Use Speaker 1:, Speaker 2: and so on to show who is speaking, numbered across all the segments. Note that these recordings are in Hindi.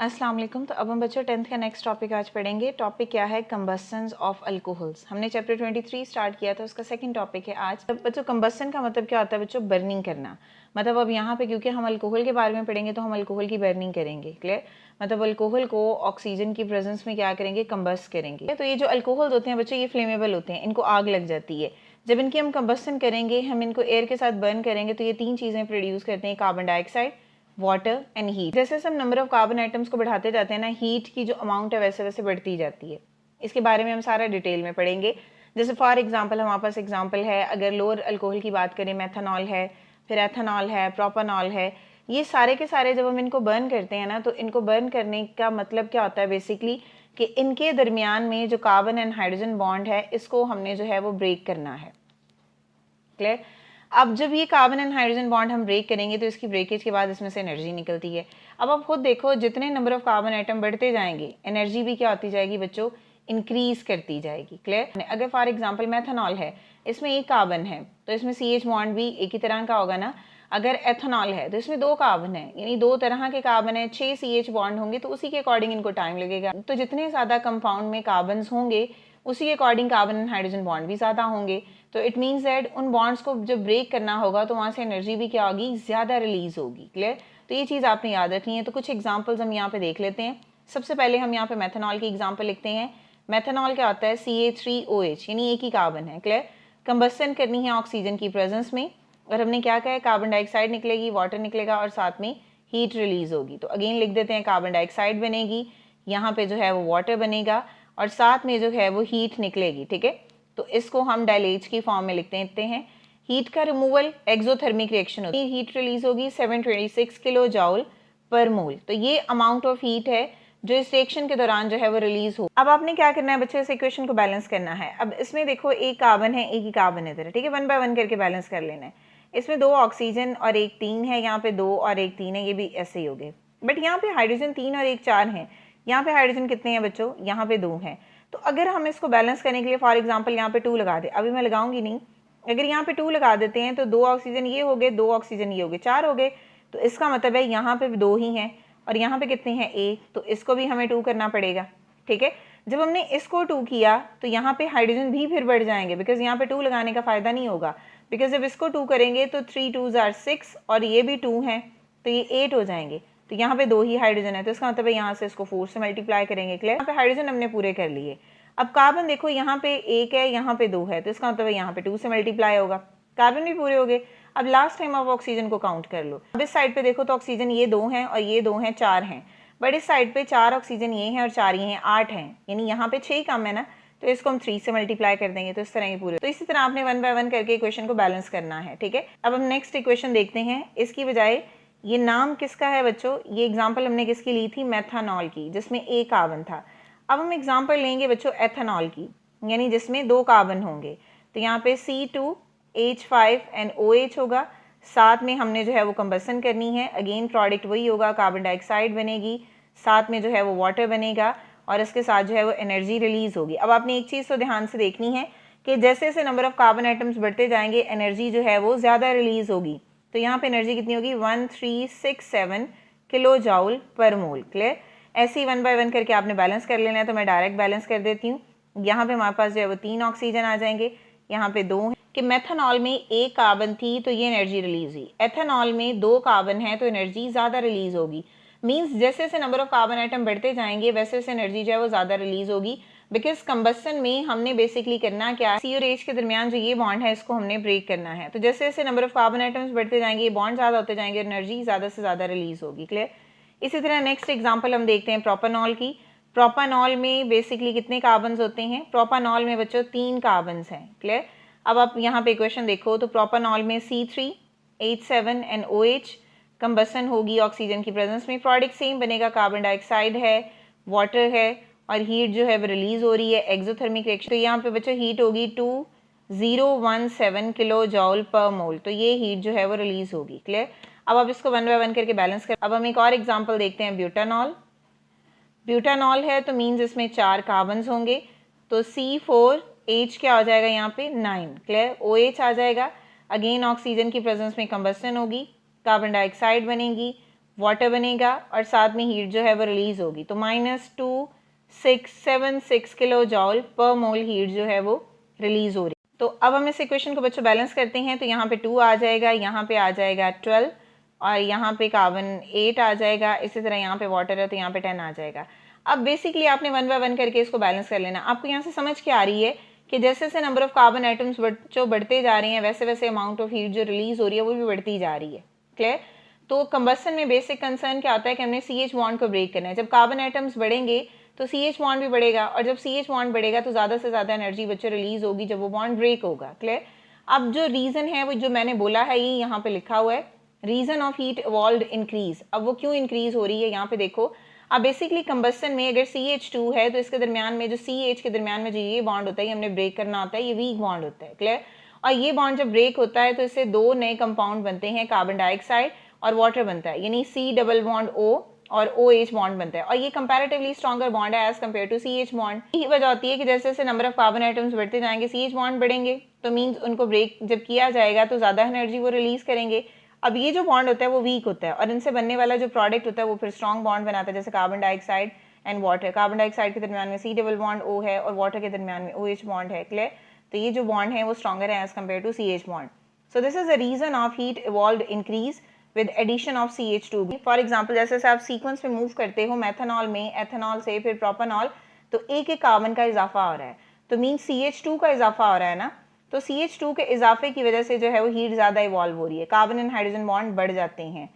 Speaker 1: अस्सलाम वालेकुम। तो अब हम बच्चों 10th का नेक्स्ट टॉपिक आज पढ़ेंगे। टॉपिक क्या है? कंबस्टन्स ऑफ अल्कोहल्स। हमने चैप्टर 23 स्टार्ट किया था, उसका सेकंड टॉपिक है आज। तो बच्चों कंबस्टन का मतलब क्या होता है बच्चों? बर्निंग करना। मतलब अब यहाँ पे क्योंकि हम अल्कोहल के बारे में पढ़ेंगे तो हम अल्कोहल की बर्निंग करेंगे। क्लियर? मतलब अल्कोहल को ऑक्सीजन की प्रेजेंस में क्या करेंगे? कंबस्ट करेंगे। तो ये जो अल्कोहल होते हैं बच्चों, ये फ्लेमेबल होते हैं, इनको आग लग जाती है। जब इनकी हम कंबस्टन करेंगे, हम इनको एयर के साथ बर्न करेंगे तो ये तीन चीज़ें प्रोड्यूस करते हैं, carbon dioxide, water and heat. जैसे हम नंबर ऑफ कार्बन आइटम्स को बढ़ाते जाते हैं ना, हीट की जो अमाउंट है वैसे वैसे बढ़ती जाती है। इसके बारे में हम सारा डिटेल में पढ़ेंगे। जैसे फॉर एग्जांपल हमारे पास एग्जांपल है, अगर लोअर अल्कोहल की बात करें, मेथनॉल है, फिर एथनॉल है, प्रोपानॉल है। ये सारे के सारे जब हम इनको बर्न करते हैं ना, तो इनको बर्न करने का मतलब क्या होता है बेसिकली कि इनके दरमियान में जो कार्बन एंड हाइड्रोजन बॉन्ड है, इसको हमने जो है वो ब्रेक करना है। क्लियर? अब जब ये कार्बन एंड हाइड्रोजन बॉन्ड हम ब्रेक करेंगे तो इसकी ब्रेकेज के बाद इसमें से एनर्जी निकलती है। अब आप खुद देखो, जितने नंबर ऑफ कार्बन आइटम बढ़ते जाएंगे, एनर्जी भी क्या होती जाएगी बच्चों? इंक्रीज करती जाएगी। क्लियर? अगर फॉर एग्जांपल मेथनॉल है, इसमें एक कार्बन है तो इसमें CH बॉन्ड भी एक ही तरह का होगा ना। अगर एथनॉल है तो इसमें दो कार्बन है, यानी दो तरह के कार्बन है, 6 CH बॉन्ड होंगे, तो उसी के अकॉर्डिंग इनको टाइम लगेगा। तो जितने ज्यादा कंपाउंड में कार्बन होंगे उसी के according carbon and hydrogen bond भी ज्यादा होंगे। तो इट मीन्स दैट उन बॉन्ड्स को जब ब्रेक करना होगा तो वहां से एनर्जी भी क्या होगी? ज्यादा रिलीज होगी। क्लियर? तो ये चीज आपने याद रखनी है। तो कुछ एग्जांपल्स हम यहाँ पे देख लेते हैं। सबसे पहले हम यहाँ पे मेथनॉल की एग्जांपल लिखते हैं। मेथनॉल क्या होता है? CH3OH, यानी एक ही कार्बन है। क्लियर? कंबस्टन करनी है ऑक्सीजन की प्रेजेंस में, और हमने क्या कहा है? कार्बन डाइऑक्साइड निकलेगी, वाटर निकलेगा और साथ में हीट रिलीज होगी। तो अगेन लिख देते हैं, कार्बन डाइऑक्साइड बनेगी, यहाँ पे जो है वो वाटर बनेगा और साथ में जो है वो हीट निकलेगी। ठीक है? तो इसको हम डायलेज की फॉर्म में लिखते हैं। हीट का रिमूवल एक्सोथर्मिक रिएक्शन होती है, हीट रिलीज होगी 726 किलो जॉल पर मोल। तो ये अमाउंट ऑफ हीट है जो इस रिएक्शन के दौरान जो है वो रिलीज हो। अब आपने क्या करना है बच्चे? इस इक्वेशन को बैलेंस करना है। अब इसमें देखो, एक कार्बन है, एक ही कार्बन है इधर। ठीक है? 1 बाय 1 करके बैलेंस कर लेना है। इसमें 2 ऑक्सीजन और 1 3 है, यहाँ पे 2 और 1 3 है, ये भी ऐसे ही हो गए। बट यहाँ पे हाइड्रोजन 3 और 1 4 है। यहाँ पे हाइड्रोजन कितने हैं बच्चों? यहाँ पे 2 हैं। तो अगर हम इसको बैलेंस करने के लिए फॉर एग्जांपल यहाँ पे 2 लगा दे, अभी मैं लगाऊंगी नहीं, अगर यहाँ पे 2 लगा देते हैं तो 2 ऑक्सीजन ये हो गए, 2 ऑक्सीजन ये हो गए, 4 हो गए। तो इसका मतलब है यहाँ पे भी 2 ही हैं और यहाँ पे कितने हैं? 1। तो इसको भी हमें 2 करना पड़ेगा। ठीक है? जब हमने इसको 2 किया तो यहाँ पे हाइड्रोजन भी फिर बढ़ जाएंगे, बिकॉज यहाँ पे 2 लगाने का फायदा नहीं होगा। बिकॉज जब इसको 2 करेंगे तो 3 2s are 6 और ये भी 2 हैं तो ये 8 हो जाएंगे। तो यहाँ पे 2 ही हाइड्रोजन है, तो इसका मतलब है यहाँ से इसको 4 से मल्टीप्लाई करेंगे। क्लियर? यहाँ पे हाइड्रोजन हमने पूरे कर लिए। अब कार्बन देखो, यहाँ पे 1 है, यहाँ पे 2 है, तो इसका मतलब है यहाँ पे 2 से मल्टीप्लाई होगा, कार्बन भी पूरे हो गए। अब लास्ट टाइम आप ऑक्सीजन को काउंट कर लो। अब इस साइड पे देखो तो ऑक्सीजन ये 2 हैं और ये 2 हैं, 4 हैं। बट इस साइड पे 4 ऑक्सीजन ये हैं और 4 ये हैं, 8 हैं, यानी यहाँ पे 6 कम है ना, तो इसको हम 3 से मल्टीप्लाई कर देंगे। तो इस तरह के पूरे। तो इसी तरह आपने 1 बाय 1 करके इक्वेशन को बैलेंस करना है। ठीक है? अब हम नेक्स्ट इक्वेशन देखते हैं। इसकी बजाय ये नाम किसका है बच्चों? ये एग्जाम्पल हमने किसकी ली थी? मेथनॉल की, जिसमें एक कार्बन था। अब हम एग्जाम्पल लेंगे बच्चों एथनॉल की, यानी जिसमें 2 कार्बन होंगे। तो यहाँ पे C2H5NOH होगा, साथ में हमने जो है वो कंबसन करनी है। अगेन प्रोडक्ट वही होगा, कार्बन डाइऑक्साइड बनेगी, साथ में जो है वो वाटर बनेगा और इसके साथ जो है वो एनर्जी रिलीज होगी। अब आपने एक चीज़ तो ध्यान से देखनी है कि जैसे जैसे नंबर ऑफ कार्बन आइटम्स बढ़ते जाएंगे एनर्जी जो है वो ज़्यादा रिलीज होगी। तो यहाँ पे एनर्जी कितनी होगी? 1367 किलो जॉल पर मोल। क्लियर? ऐसे ही 1 बाय 1 करके आपने बैलेंस कर लेना है। तो मैं डायरेक्ट बैलेंस कर देती हूँ। यहाँ पे हमारे पास जो है वो 3 ऑक्सीजन आ जाएंगे, यहाँ पे 2 हैं। कि मेथनॉल में 1 कार्बन थी तो ये एनर्जी रिलीज हुई, एथेनॉल में 2 कार्बन है तो एनर्जी ज़्यादा रिलीज होगी। मीन्स जैसे जैसे नंबर ऑफ कार्बन आइटम बढ़ते जाएंगे वैसे वैसे एनर्जी जो है वो ज़्यादा रिलीज होगी। बिकॉज कंबस्टन में हमने बेसिकली करना क्या है? C और H के दरमियान जो ये बॉन्ड है इसको हमने ब्रेक करना है। तो जैसे जैसे नंबर ऑफ कार्बन आइटम्स बढ़ते जाएंगे, ये बॉन्ड ज़्यादा होते जाएंगे, एनर्जी ज़्यादा से ज़्यादा रिलीज होगी। क्लियर? इसी तरह नेक्स्ट एग्जाम्पल हम देखते हैं प्रोपानॉल की। प्रोपानॉल में बेसिकली कितने कार्बन होते हैं? प्रोपानॉल में बच्चों 3 कार्बन हैं। क्लियर? अब आप यहाँ पे इक्वेशन देखो तो प्रोपानॉल में C3H7NOH कंबसन होगी ऑक्सीजन की प्रेजेंस में, प्रोडक्ट सेम बनेगा, कार्बन डाइऑक्साइड है, वाटर है और हीट जो है वो रिलीज हो रही है, एक्सोथर्मिक रिएक्शन। तो यहाँ पे बच्चों हीट होगी 2017 किलो जॉल पर मोल। तो ये हीट जो है वो रिलीज होगी। क्लियर? अब आप इसको 1 बाय 1 करके बैलेंस कर। अब हम एक और एग्जाम्पल देखते हैं ब्यूटानॉल। ब्यूटानॉल है तो मीन्स इसमें 4 कार्बन होंगे, तो C4H क्या हो जाएगा? यहाँ पे 9। क्लियर? OH आ जाएगा। अगेन ऑक्सीजन की प्रेजेंस में कंबस्टन होगी, कार्बन डाइऑक्साइड बनेगी, वाटर बनेगा और साथ में हीट जो है वो रिलीज होगी, तो -2676 किलो जॉल पर मोल हीट जो है वो रिलीज हो रही। तो अब हम इस इक्वेशन को बच्चों बैलेंस करते हैं, तो यहाँ पे 2 आ जाएगा, यहाँ पे आ जाएगा 12 और यहाँ पे कार्बन 8 आ जाएगा, इसी तरह यहाँ पे वाटर है तो यहाँ पे 10 आ जाएगा। अब बेसिकली आपने 1 बाय 1 करके इसको बैलेंस कर लेना। आपको यहाँ से समझ के आ रही है कि जैसे जैसे नंबर ऑफ कार्बन आइटम्स जो बढ़ते जा रहे हैं वैसे वैसे अमाउंट ऑफ हीट जो रिलीज हो रही है वो भी बढ़ती जा रही है। क्लियर? तो कंबस्शन में बेसिक कंसर्न क्या होता है कि हमने CH बॉन्ड को ब्रेक करना है। जब कार्बन आइटम्स बढ़ेंगे तो CH बॉन्ड भी बढ़ेगा और जब CH बॉन्ड बढ़ेगा तो ज़्यादा से ज़्यादा एनर्जी बच्चों रिलीज होगी जब वो बॉन्ड ब्रेक होगा। क्लियर? अब जो रीज़न है वो जो मैंने बोला है ये यहाँ पे लिखा हुआ है, reason of heat evolve increase. अब वो क्यों इंक्रीज हो रही है यहाँ पे देखो। अब बेसिकली कंबस्शन में अगर CH2 है तो इसके दरमियान में जो CH के दरमियान में जो ये बॉन्ड होता है ये हमने ब्रेक करना होता है, ये वीक बॉन्ड होता है। क्लियर? और ये बॉन्ड जब ब्रेक होता है तो इससे 2 नए कंपाउंड बनते हैं, कार्बन डाइऑक्साइड और वाटर बनता है, यानी C डबल बॉन्ड O और OH बॉन्ड बनता है और ये कंपैरेटिवली स्ट्रॉन्गर बॉन्ड है as compare to CH bond. यही वजह होती है कि जैसे जैसे नंबर ऑफ कार्बन आइटम्स बढ़ते जाएंगे CH बॉन्ड बढ़ेंगे, तो मीन्स उनको ब्रेक जब किया जाएगा तो ज़्यादा एनर्जी वो रिलीज करेंगे। अब ये जो बॉन्ड होता है वो वीक होता है और इनसे बनने वाला जो प्रोडक्ट होता है वो फिर स्ट्रॉन्ग बॉन्ड बनाता है, जैसे carbon dioxide and water. Carbon dioxide के दरमियान में C डबल बॉन्ड O है और वाटर के दरमियान में OH बॉन्ड है। क्लियर? तो ये जो बॉन्ड है वो स्ट्रॉन्गर है as compare to CH bond. So this is the reason of heat evolve increase with addition of CH2। For example जैसे से आप सीक्वेंस में मूव करते हो मेथनॉल में, एथेनॉल से फिर प्रोपेनॉल, तो एक एक कार्बन का इजाफा हो रहा है, तो मीन CH2 का इजाफा हो रहा है ना, तो CH2 के इजाफे की वजह से जो है वो हीट ज़्यादा इवॉल्व हो रही है, कार्बन एंड हाइड्रोजन बॉन्ड बढ़ जाते हैं।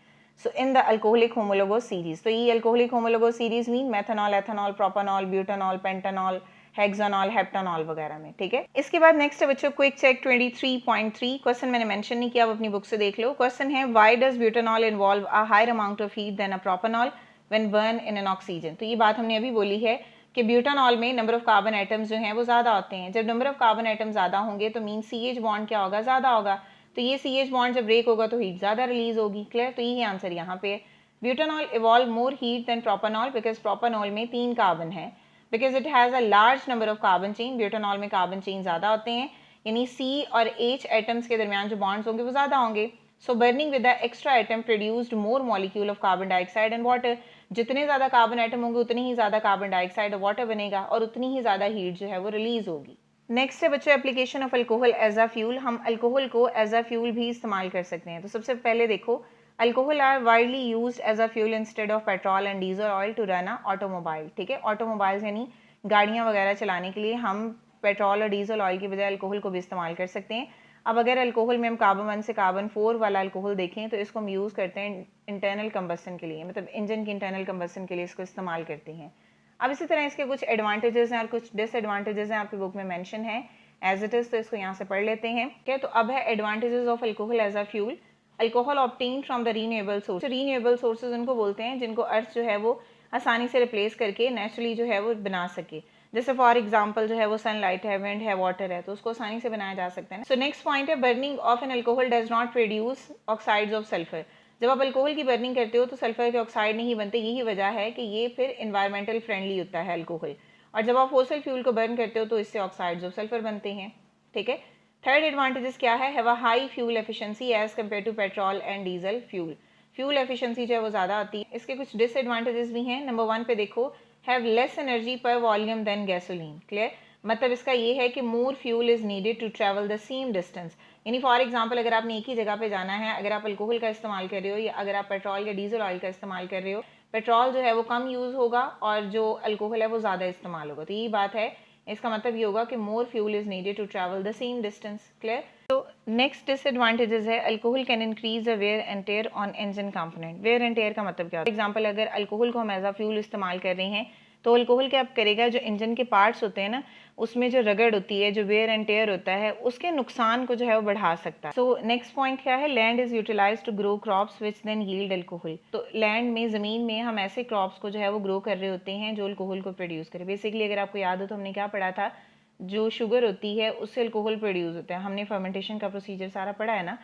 Speaker 1: So in the alcoholic homologous series, तो ये alcoholic homologous series mean methanol, ethanol, propanol, butanol, pentanol, hexanol, heptanol वगैरह में। ठीक है? इसके बाद नेक्स्ट है बच्चों क्विक चेक 23.3। क्वेश्चन मैंने मेंशन नहीं किया, आप अपनी बुक से देख लो। क्वेश्चन है why does butanol involve a higher amount of heat than a propanol when burn in an oxygen. तो ये बात हमने अभी बोली है कि ब्यूटानॉल में नंबर ऑफ कार्बन आइटम्स जो हैं वो ज़्यादा होते हैं। जब नंबर ऑफ कार्बन आइटम ज़्यादा होंगे तो मीन CH बॉन्ड क्या होगा, ज़्यादा होगा, तो ये CH बॉन्ड जब ब्रेक होगा तो हीट ज़्यादा रिलीज होगी। क्लियर? तो यही आंसर यहाँ पे है। Butanol evolve more heat than propanol because propanol में 3 कार्बन है, because it has a large number of carbon chain. Butanol में कार्बन चेन ज़्यादा होते हैं, यानी C और H एटम्स के दरमियान जो बॉन्ड्स होंगे वो ज़्यादा होंगे। So burning with the extra item produced more molecule of carbon dioxide and water. जितने ज़्यादा कार्बन आइटम होंगे उतनी ही ज़्यादा कार्बन डाइऑक्साइड और वाटर बनेगा और उतनी ही ज़्यादा हीट जो है वो रिलीज होगी। नेक्स्ट है बच्चों application of alcohol as a fuel. हम अल्कोहल को एज अ फ्यूल भी इस्तेमाल कर सकते हैं। तो सबसे पहले देखो, alcohol are widely used as a fuel instead of petrol and diesel oil to run a automobile. ठीक है? ऑटोमोबाइल्स यानी गाड़ियाँ वगैरह चलाने के लिए हम पेट्रोल और डीजल ऑयल की बजाय अल्कोहल को भी इस्तेमाल कर सकते हैं। अब अगर अल्कोहल में हम कार्बन 1 से कार्बन 4 वाला अल्कोहल देखें तो इसको हम यूज़ करते हैं इंटरनल कंबस्शन के लिए, मतलब इंजन की इंटरनल कंबस्शन के लिए इसको इस्तेमाल करते हैं। अब इसी तरह इसके कुछ एडवांटेजेस हैं और कुछ डिसएडवांटेजेस हैं, आपकी बुक में मेंशन है एज इट इज़, तो इसको यहाँ से पढ़ लेते हैं। क्या? तो अब है advantages of alcohol as a fuel. Alcohol obtain from the renewable source. Renewable sources उनको बोलते हैं जिनको अर्थ जो है वो आसानी से रिप्लेस करके नेचुरली जो है वो बना सके। जैसे फॉर एग्जांपल जो है वो सनलाइट है, विंड है, वाटर है, तो उसको आसानी से बनाया जा सकता है। सो नेक्स्ट पॉइंट है burning of an alcohol does not produce oxides of sulphur. जब आप अल्कोहल की बर्निंग करते हो तो सल्फर के ऑक्साइड नहीं बनते, यही वजह है कि ये फिर इन्वायरमेंटल फ्रेंडली होता है अल्कोहल। और जब आप फोसिल फ्यूल को बर्न करते हो तो इससे ऑक्साइड्स ऑफ सल्फर बनते हैं। ठीक है? थर्ड एडवांटेजेस क्या है? Have a high fuel efficiency as compare to petrol and diesel fuel. Fuel efficiency जो है वो ज़्यादा आती है। इसके कुछ डिसएडवांटेजेस भी हैं। नंबर 1 पे देखो, have less energy per volume than gasoline. Clear? मतलब इसका ये है कि more fuel is needed to travel the same distance. यानी फॉर एग्जांपल अगर आपने एक ही जगह पे जाना है, अगर आप अल्कोहल का इस्तेमाल कर रहे हो या अगर आप पेट्रोल या डीजल ऑयल का इस्तेमाल कर रहे हो, पेट्रोल जो है वो कम यूज़ होगा और जो अल्कोहल है वो ज़्यादा इस्तेमाल होगा। तो यही बात है, इसका मतलब ये होगा कि more fuel is needed to travel the same distance. Clear? तो नेक्स्ट डिसएडवांटेजेस है alcohol can increase the wear and tear on engine component. Wear and tear का मतलब क्या है? फॉर एग्जांपल अगर अल्कोहल को हम एज अ फ्यूल इस्तेमाल कर रहे हैं तो अल्कोहल क्या करेगा, जो इंजन के पार्ट्स होते हैं ना उसमें जो रगड़ होती है, जो वेयर एंड टेयर होता है, उसके नुकसान को जो है वो बढ़ा सकता है। सो नेक्स्ट पॉइंट क्या है? Land is utilize to grow crops which then yield alcohol. तो लैंड में, ज़मीन में हम ऐसे क्रॉप्स को जो है वो ग्रो कर रहे होते हैं जो अल्कोहल को प्रोड्यूस करे। बेसिकली अगर आपको याद हो तो हमने क्या पढ़ा था, जो शुगर होती है उससे अल्कोहल प्रोड्यूस होता है। हमने फर्मेंटेशन का प्रोसीजर सारा पढ़ा है ना।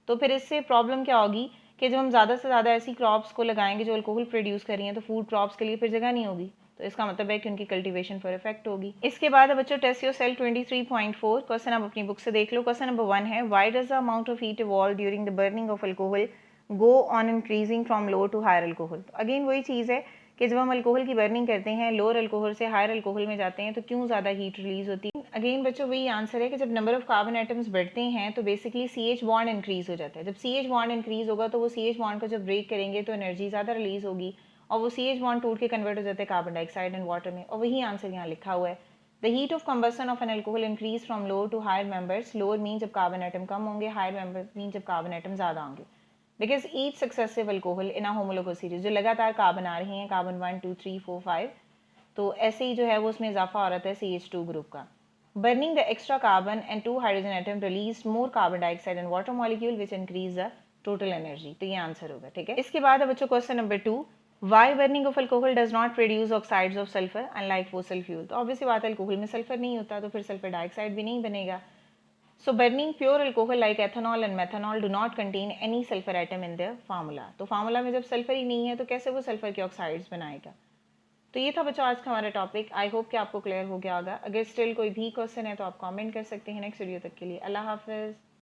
Speaker 1: तो फिर इससे प्रॉब्लम क्या होगी कि जब हम ज़्यादा से ज़्यादा ऐसी क्रॉप्स को लगाएंगे जो अल्कोहल प्रोड्यूस कर रही हैं तो फूड क्रॉप्स के लिए फिर जगह नहीं होगी, तो इसका मतलब है कि उनकी कल्टीवेशन पर इफेक्ट होगी। इसके बाद बच्चों टेस्ट योर सेल 23.4। क्वेश्चन आप अपनी बुक से देख लो। क्वेश्चन नंबर 1 है why does the amount of heat evolve during the burning of alcohol go on increasing from low to higher alcohol. तो अगेन वही चीज़ है कि जब हम अल्कोहल की बर्निंग करते हैं लोअर अल्कोहल से हायर अल्कोहल में जाते हैं तो क्यों ज़्यादा हीट रिलीज होती है। अगेन बच्चों वही आंसर है कि जब नंबर ऑफ कार्बन एटम्स बढ़ते हैं तो बेसिकली CH बॉन्ड इंक्रीज हो जाता है। जब CH बॉन्ड इंक्रीज होगा तो वो CH बॉन्ड को जब ब्रेक करेंगे तो एनर्जी ज़्यादा रिलीज होगी और वो CH बॉन्ड टूट के कन्वर्ट हो जाते हैं कार्बन डाइऑक्साइड एंड वाटर में, और वही आंसर यहाँ लिखा हुआ है। The heat of combustion of an alcohol increase from lower to higher members. Lower mean जब कार्बन एटम कम होंगे, हायर मेंबर मीन जब कार्बन एटम ज़्यादा होंगे। Because each successive alcohol in a homologous series, जो लगातार कार्बन आ रहे हैं, कार्बन 1 2 3 4 5, तो ऐसे ही जो है वो उसमें इजाफा हो रहा है CH2 ग्रुप का। Burning the extra carbon and 2 hydrogen atom release more carbon dioxide and water molecule which increase the total energy. तो ये आंसर होगा, ठीक है। इसके बाद अब बच्चों question number 2, why burning of alcohol does not produce oxides of sulphur unlike fossil fuel. तो ऑब्वियसली बात है अल्कोहल में सल्फर नहीं होता तो फिर सल्फर डाइऑक्साइड भी नहीं बनेगा। So burning pure alcohol like ethanol and methanol do not contain any sulfur atom in their formula। तो फार्मूला में जब सल्फर ही नहीं है तो कैसे वो सल्फर के ऑक्साइड्स बनाएगा। तो ये था बच्चों आज का हमारा टॉपिक। आई होप कि आपको क्लियर हो गया होगा। अगर स्टिल कोई भी क्वेश्चन है तो आप कमेंट कर सकते हैं। नेक्स्ट वीडियो तक के लिए अल्लाह हाफिज़।